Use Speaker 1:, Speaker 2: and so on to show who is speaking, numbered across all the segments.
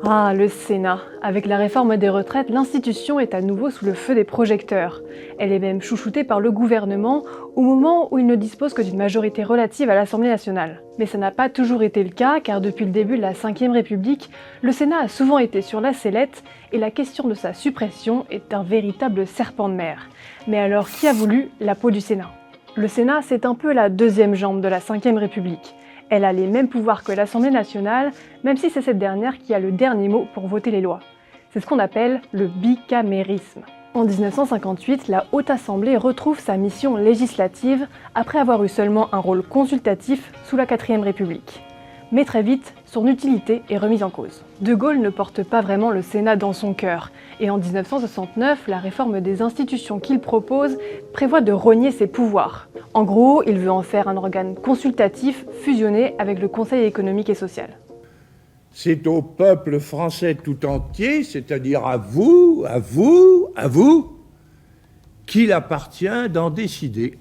Speaker 1: Ah, le Sénat. Avec la réforme des retraites, l'institution est à nouveau sous le feu des projecteurs. Elle est même chouchoutée par le gouvernement au moment où il ne dispose que d'une majorité relative à l'Assemblée nationale. Mais ça n'a pas toujours été le cas, car depuis le début de la Ve République, le Sénat a souvent été sur la sellette et la question de sa suppression est un véritable serpent de mer. Mais alors, qui a voulu la peau du Sénat ? Le Sénat, c'est un peu la deuxième jambe de la Ve République. Elle a les mêmes pouvoirs que l'Assemblée nationale, même si c'est cette dernière qui a le dernier mot pour voter les lois. C'est ce qu'on appelle le bicamérisme. En 1958, la Haute Assemblée retrouve sa mission législative après avoir eu seulement un rôle consultatif sous la Quatrième République. Mais très vite, son utilité est remise en cause. De Gaulle ne porte pas vraiment le Sénat dans son cœur, et en 1969, la réforme des institutions qu'il propose prévoit de rogner ses pouvoirs. En gros, il veut en faire un organe consultatif fusionné avec le Conseil économique et social.
Speaker 2: C'est au peuple français tout entier, c'est-à-dire à vous, qu'il appartient d'en décider.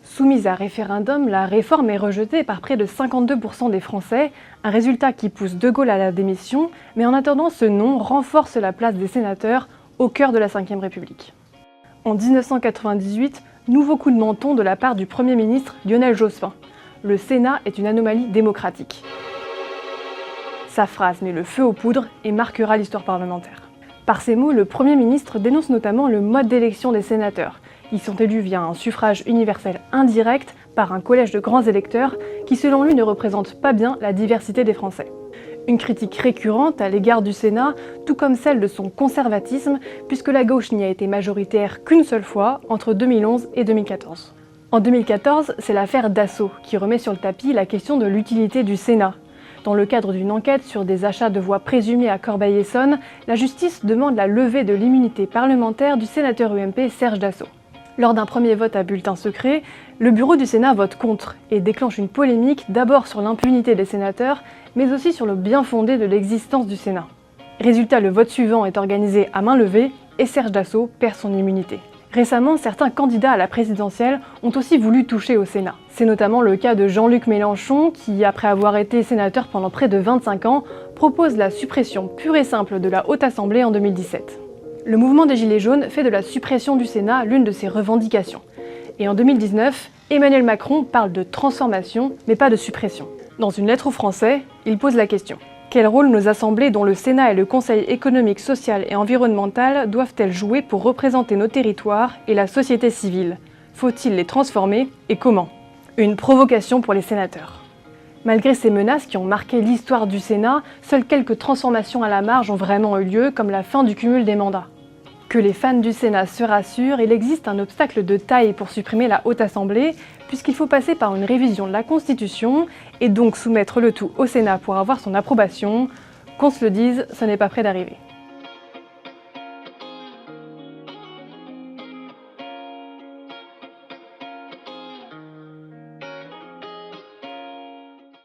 Speaker 1: Soumise à référendum, la réforme est rejetée par près de 52% des Français, un résultat qui pousse De Gaulle à la démission, mais en attendant, ce nom renforce la place des sénateurs au cœur de la Ve République. En 1998, nouveau coup de menton de la part du Premier ministre Lionel Jospin. Le Sénat est une anomalie démocratique. Sa phrase met le feu aux poudres et marquera l'histoire parlementaire. Par ces mots, le Premier ministre dénonce notamment le mode d'élection des sénateurs. Ils sont élus via un suffrage universel indirect par un collège de grands électeurs qui, selon lui, ne représente pas bien la diversité des Français. Une critique récurrente à l'égard du Sénat, tout comme celle de son conservatisme, puisque la gauche n'y a été majoritaire qu'une seule fois, entre 2011 et 2014. En 2014, c'est l'affaire Dassault qui remet sur le tapis la question de l'utilité du Sénat. Dans le cadre d'une enquête sur des achats de voix présumés à Corbeil-Essonnes, la justice demande la levée de l'immunité parlementaire du sénateur UMP Serge Dassault. Lors d'un premier vote à bulletin secret, le bureau du Sénat vote contre et déclenche une polémique d'abord sur l'impunité des sénateurs, mais aussi sur le bien fondé de l'existence du Sénat. Résultat, le vote suivant est organisé à main levée et Serge Dassault perd son immunité. Récemment, certains candidats à la présidentielle ont aussi voulu toucher au Sénat. C'est notamment le cas de Jean-Luc Mélenchon qui, après avoir été sénateur pendant près de 25 ans, propose la suppression pure et simple de la Haute Assemblée en 2017. Le mouvement des Gilets jaunes fait de la suppression du Sénat l'une de ses revendications. Et en 2019, Emmanuel Macron parle de transformation, mais pas de suppression. Dans une lettre aux Français, il pose la question. Quel rôle nos assemblées, dont le Sénat et le Conseil économique, social et environnemental, doivent-elles jouer pour représenter nos territoires et la société civile ? Faut-il les transformer et comment ? Une provocation pour les sénateurs. Malgré ces menaces qui ont marqué l'histoire du Sénat, seules quelques transformations à la marge ont vraiment eu lieu, comme la fin du cumul des mandats. Que les fans du Sénat se rassurent, il existe un obstacle de taille pour supprimer la Haute Assemblée, puisqu'il faut passer par une révision de la Constitution et donc soumettre le tout au Sénat pour avoir son approbation. Qu'on se le dise, ce n'est pas près d'arriver.